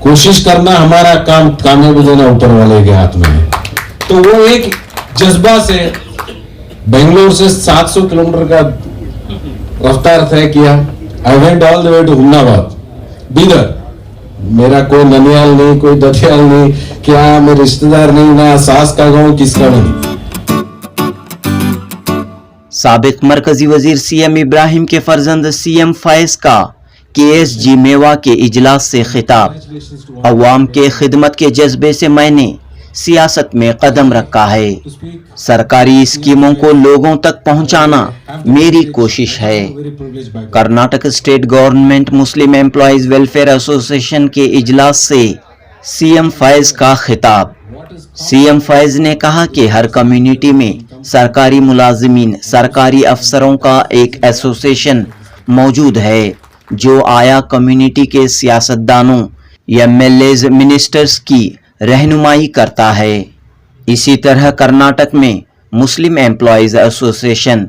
कोशिश करना हमारा काम, कामयाबी देना ऊपर वाले के हाथ में है। तो वो एक जज्बा से बेंगलोर से 700 किलोमीटर का रफ्तार तय किया। I went all the way to Humnabad, Bidar. मेरा कोई ननियाल नहीं, कोई दतियाल नहीं, क्या मेरे रिश्तेदार नहीं, ना सास का गांव, किसका नहीं। साबिक मरकजी वजीर सीएम इब्राहिम के फर्जंद सीएम फैज का केएसजी मेवा के इजलास से खिताब। अवाम के खिदमत के जज्बे से मैंने सियासत में कदम रखा है। सरकारी स्कीमों को लोगों तक पहुंचाना मेरी कोशिश है। कर्नाटक स्टेट गवर्नमेंट मुस्लिम एम्प्लॉइज वेलफेयर एसोसिएशन के इजलास से सीएम फैज का खिताब। सीएम फैज ने कहा कि हर कम्युनिटी में सरकारी मुलाजिमीन, सरकारी अफसरों का एक एसोसिएशन मौजूद है जो आया कम्युनिटी के सियासतदानों, एमएलएज, मिनिस्टर्स की रहनुमाई करता है। इसी तरह कर्नाटक में मुस्लिम एम्प्लॉइज एसोसिएशन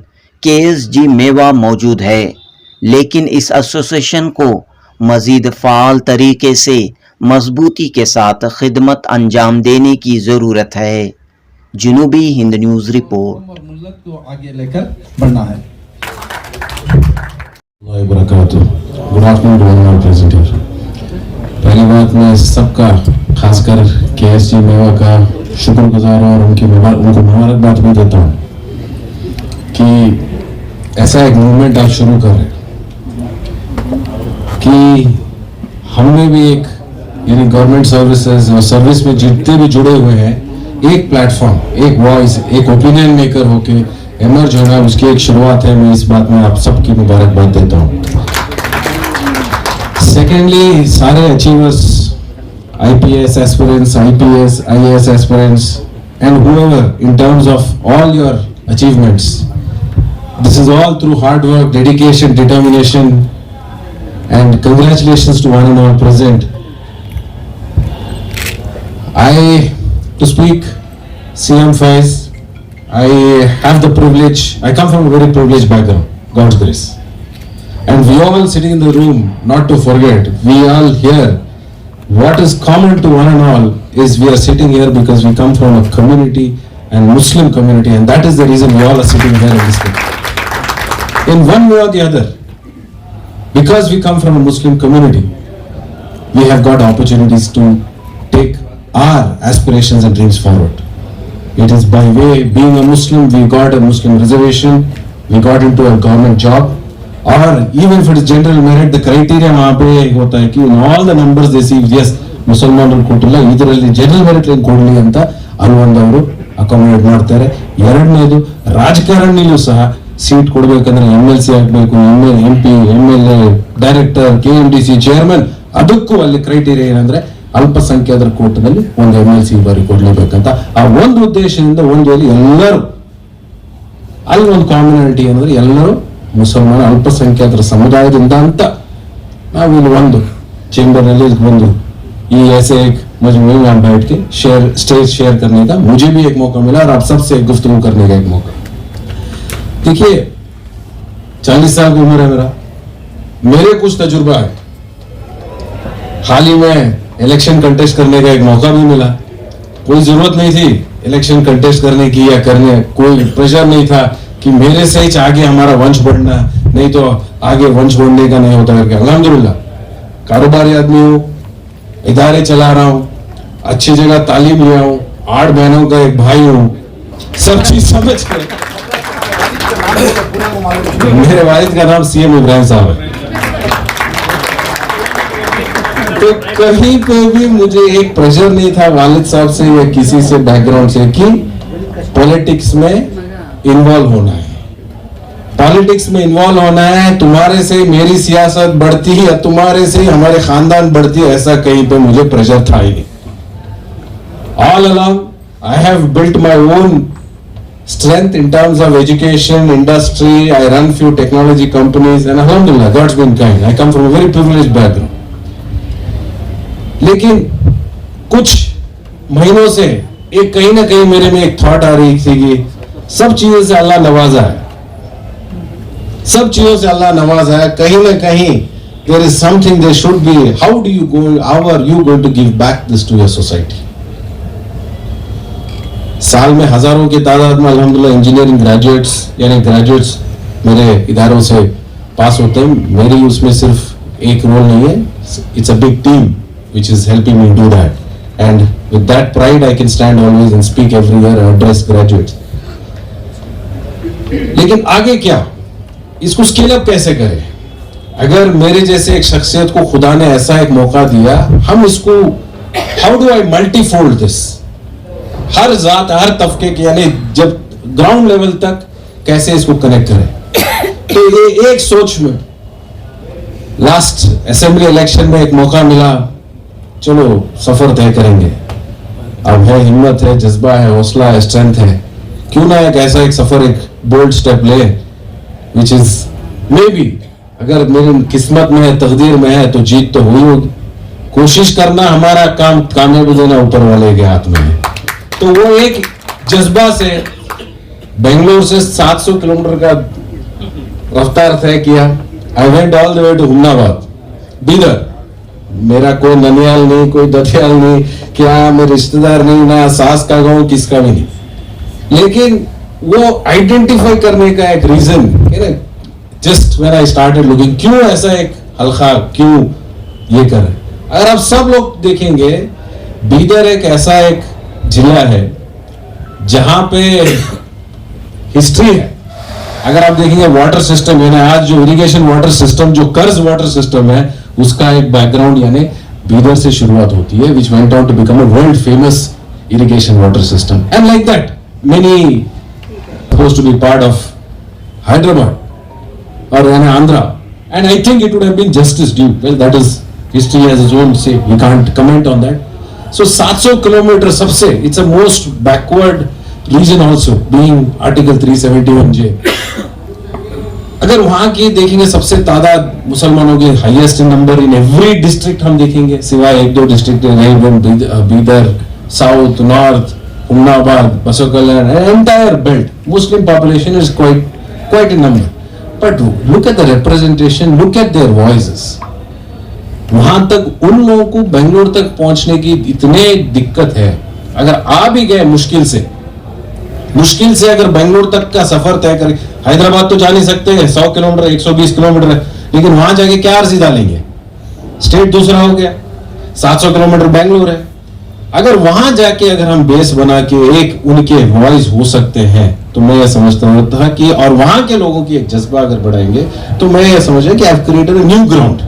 केएसजी मेवा मौजूद है, लेकिन इस एसोसिएशन को मजीद फ़ाल तरीके से मजबूती के साथ खिदमत अंजाम देने की ज़रूरत है। जुनूबी हिंद न्यूज़ रिपोर्ट। आगे लेकर बढ़ना है। Good afternoon president. पहली बात मैं सबका, खासकर केएसजी मेवा का शुक्रगुजार और उनको मुबारकबाद भी देता हूँ कि ऐसा एक मूवमेंट आप शुरू कर रहे हैं कि हमने भी एक, यानी गवर्नमेंट सर्विसेज और सर्विस में जितने भी जुड़े हुए हैं, एक प्लेटफॉर्म, एक वॉइस, एक ओपिनियन मेकर होके एमर्ज होना, उसकी एक शुरुआत है। मैं इस बात में आप सबकी मुबारकबाद देता हूँ। सेकेंडली, सारे achievers, IPS aspirants, IPS, IAS aspirants, and whoever, in terms of all your achievements, this is all through hard work, dedication, determination, and congratulations to one and all present. To speak CM Faiz, I have the privilege, I come from a very privileged background, God's grace. And we all sitting in the room, not to forget, we all here, what is common to one and all is we are sitting here because we come from a community, and Muslim community, and that is the reason we all are sitting here in this place. In one way or the other, because we come from a Muslim community, we have got opportunities to take our aspirations and dreams forward. It is by way being a Muslim, we got a Muslim reservation, we got into a government job, or even if it is general merit, the criteria वहाँ पे होता है कि in all the numbers they see, yes, ಮುಸಲ್ಮಾನರು ಕೊಟ್ಟಿಲ್ಲ, ಇದರಲ್ಲಿ general merit ಏನು ಕೊಡಲಿ ಅಂತ ಅಲ್ವಂದವರು ಅಕಾಮಡೇಟ್ ಮಾಡ್ತಾರೆ. ಎರಡನೇದು, ರಾಜಕಾರಣಿಲೂ ಸಹ ಸೀಟ್ ಕೊಡಬೇಕಂದ್ರೆ MLC ಆಗಬೇಕು, MP, MLA, director, KMDC chairman, ಅದಕ್ಕೂ ಅಲ್ಲಿ ಕ್ರೈಟೀರಿಯಾ ಏನಂದ್ರೆ ಅಲ್ಪಸಂಖ್ಯಾತರ ಕೋಟದಲ್ಲಿ ಒಂದು MLC ಬಾರಿ ಕೊಡ್ಲೇಬೇಕಂತ. ಆ ಒಂದು ಉದ್ದೇಶದಿಂದ ಒಂದು ವೇಳೆ ಎಲ್ಲರೂ ಅಲ್ಲಿ ಒಂದು ಕಾಮನಾಲಿಟಿ ಏನಂದ್ರೆ ಎಲ್ಲರೂ ಮುಸಲ್ಮಾನ ಅಲ್ಪಸಂಖ್ಯಾತರ ಸಮುದಾಯದಿಂದ ಅಂತ ನಾವಿಲ್ಲಿ ಒಂದು चेंबर बंदू ये ऐसे एक मजमू में यहाँ बैठ के स्टेज शेयर करने का मुझे भी एक मौका मिला और आप सबसे गुफ्तगू करने का एक मौका। देखिए, 40 साल की उम्र है मेरा, मेरे कुछ तजुर्बा है। हाल ही में इलेक्शन कंटेस्ट करने का एक मौका भी मिला। कोई जरूरत नहीं थी इलेक्शन कंटेस्ट करने की या करने, कोई प्रेशर नहीं था कि मेरे से ही आगे हमारा वंश बढ़ना, नहीं तो आगे वंश बढ़ने का नहीं होता करके। अल्हम्दुलिल्लाह कारोबारी आदमी हूँ, इदारे चला रहा हूँ, अच्छी जगह तालीम लिया हूँ, 8 बहनों का एक भाई हूँ, सब चीज समझ के। मेरे वालिद का नाम CM इब्राहिम साहब है। तो कहीं पे भी मुझे एक प्रेशर नहीं था वालिद साहब से या किसी से बैकग्राउंड से कि पॉलिटिक्स में इन्वॉल्व होना है, पॉलिटिक्स में इन्वॉल्व होना है, तुम्हारे से मेरी सियासत बढ़ती है या तुम्हारे से हमारे खानदान बढ़ती है, ऐसा कहीं पे मुझे प्रेशर था ही नहीं। All along I have built my own strength in terms of education, industry. I run few technology companies and alhamdulillah, God's been kind. I come from a very privileged background. लेकिन कुछ महीनों से एक कहीं ना कहीं मेरे में एक थॉट आ रही थी कि सब चीजों से अल्लाह नवाजा है, सब चीजों से अल्लाह नवाजा है, कहीं ना कहीं there is something there should be. How are you going to give back this to your society? साल में हजारों की तादाद में अल्हम्दुलिल्लाह इंजीनियरिंग ग्रेजुएट्स यानी ग्रेजुएट्स मेरे इदारों से पास होते हैं. मेरी उसमें सिर्फ एक रोल नहीं है. It's a big team which is helping me do that, and with that pride I can stand always and speak every year and address graduates. लेकिन आगे क्या, इसको स्केल अप कैसे करें? अगर मेरे जैसे एक शख्सियत को खुदा ने ऐसा एक मौका दिया, हम इसको how do I multifold this, हर जात हर तबके के यानी जब ग्राउंड लेवल तक कैसे इसको कनेक्ट करें. तो ये एक सोच में लास्ट असेंबली इलेक्शन में एक मौका मिला, चलो सफर तय करेंगे. अब है हिम्मत है, जज्बा है, हौसला है, स्ट्रेंथ है, क्यों ना एक ऐसा एक सफर एक बोल्ड स्टेप ले विच इज मे बी अगर मेरी किस्मत में है, तकदीर में है तो जीत तो हुई होगी. कोशिश करना हमारा काम, कामयाबी देना ऊपर वाले के हाथ में है. तो वो एक जज्बा से बेंगलोर से 700 किलोमीटर का रफ्तार तय किया. I went all the way to Humnabad, Bidar. मेरा कोई ननियाल नहीं, कोई दतियाल नहीं, क्या मेरे रिश्तेदार नहीं, ना सास का गाँव किसका भी नहीं. लेकिन वो आइडेंटिफाई करने का एक reason just when I started looking, क्यों ऐसा एक हल्का, क्यों ये कर रहे. अगर आप सब लोग देखेंगे, बीदर एक ऐसा एक जिला है जहां पे हिस्ट्री है. अगर आप देखेंगे वाटर सिस्टम यानी आज जो इरिगेशन वाटर सिस्टम, जो कर्ज वाटर सिस्टम है, उसका एक बैकग्राउंड यानी बीदर से शुरुआत होती है, which went on to become a world famous irrigation water system, and like that many supposed to be part of Hyderabad or Andhra, and I think it would have been justice due. Well, that is history has its own say, we can't comment on that. So 700 kilometre सबसे, it's a most backward region also, being Article 371J. अगर वहां की देखेंगे सबसे तादाद मुसलमानों के highest number in every district हम देखेंगे, सिवाय एक दो district Bidar, south, north, Humnabad, Basava Kalyan, entire belt, Muslim population is quite in number. But look at the representation, look at their voices. वहां तक उन लोगों को बेंगलोर तक पहुंचने की इतने दिक्कत है. अगर आ भी गए मुश्किल से अगर बेंगलोर तक का सफर तय करें, हैदराबाद तो जा नहीं सकते, 100 किलोमीटर 120 किलोमीटर है, लेकिन वहां जाके क्या अर्जी डालेंगे, स्टेट दूसरा हो गया, 700 किलोमीटर बेंगलोर है. अगर वहां जाके अगर हम बेस बना के एक उनके वॉइस हो सकते हैं, तो मैं ये समझता हूं कि और वहां के लोगों की एक जज्बा अगर बढ़ाएंगे, तो मैं ये समझ कि I have created a new ground.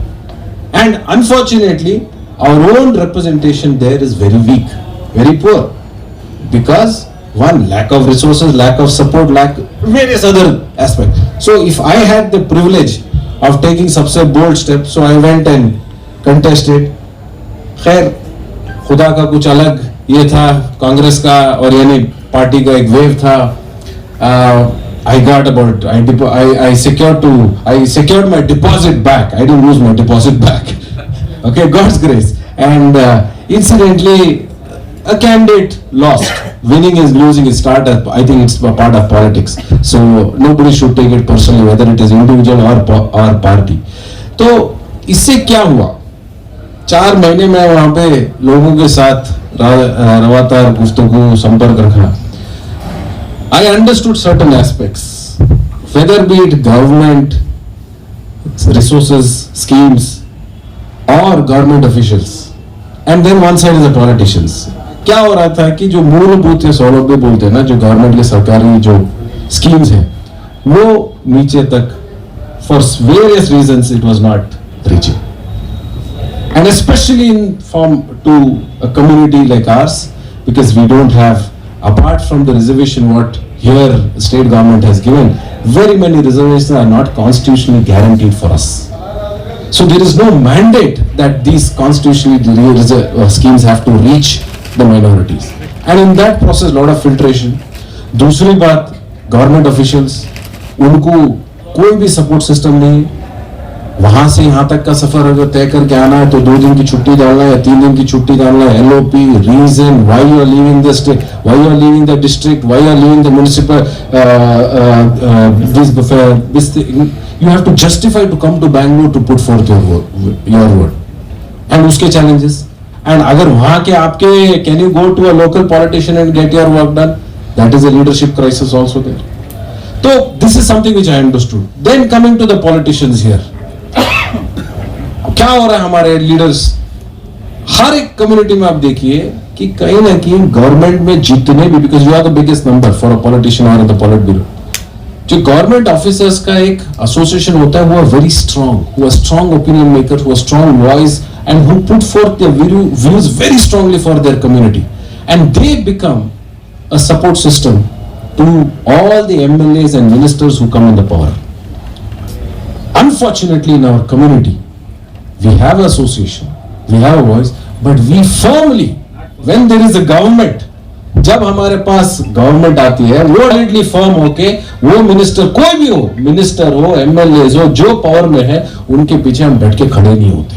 And unfortunately, our own representation there is very weak, very poor, because one, lack of resources, lack of support, lack various other aspects. So if I had the privilege of taking such a bold step, so I went and contested. खैर खुदा का कुछ अलग ये था, कांग्रेस का और यानी पार्टी का एक वेव था. I secured my deposit back. I didn't lose my deposit back. Okay, God's grace. And incidentally, a candidate lost. Winning is losing is I think it's a part of politics. So nobody should take it personally, whether it is individual or party. तो इससे क्या हुआ? 4 महीने में वहाँ पे लोगों के साथ लगातार गुफ्तगू संपर्क रखा. I understood certain aspects, whether be it government resources, schemes, or government officials, and then one side is the politicians. क्या हो रहा था कि जो मूलभूत सौलभ्य बोलते हैं ना, जो गवर्नमेंट के सरकारी जो स्कीम्स हैं, वो नीचे तक for various reasons it was not reaching, and especially in form to a community like ours, because we don't have, apart from the reservation what here state government has given, very many reservations are not constitutionally guaranteed for us. So there is no mandate that these constitutionally schemes have to reach the minorities, and in that process lot of filtration. दूसरी बात, government officials, उनको कोई भी support system नहीं, वहां से यहाँ तक का सफर अगर तय करके आना है तो 2 दिन की छुट्टी डालना है या 3 दिन की छुट्टी डालना है. LOP, reason, why you are leaving the state, why you are leaving the district, why you are leaving the municipal, this thing. You have to justify to come to Bangalore to put forth your word. And उसके challenges. And अगर वहाँ के आपके, can you go to a local politician and get your work done? That is a leadership crisis also there. So this is something which I understood. Then coming to the politicians here. क्या हो रहा है हमारे leaders, हर एक community में आप देखिए कि कहीं ना कहीं गवर्नमेंट में जितने भी, because you are the biggest number for a politician और द पॉलिट ब्यूरो, जो गवर्नमेंट ऑफिसर्स का एक एसोसिएशन होता है, वो वेरी स्ट्रांग, वो स्ट्रांग ओपिनियन मेकर, वो strong voice and who put forth their views very strongly for their community and they become a support system to all the MLAs and ministers who come in the power. Unfortunately in our community we have association, we have a voice, but we firmly, when there is a government, जब हमारे पास government आती है, वो deadly firm होके वो minister, कोई भी हो, मिनिस्टर हो, MLAs हो, जो पावर में है, उनके पीछे हम बैठ के खड़े नहीं होते.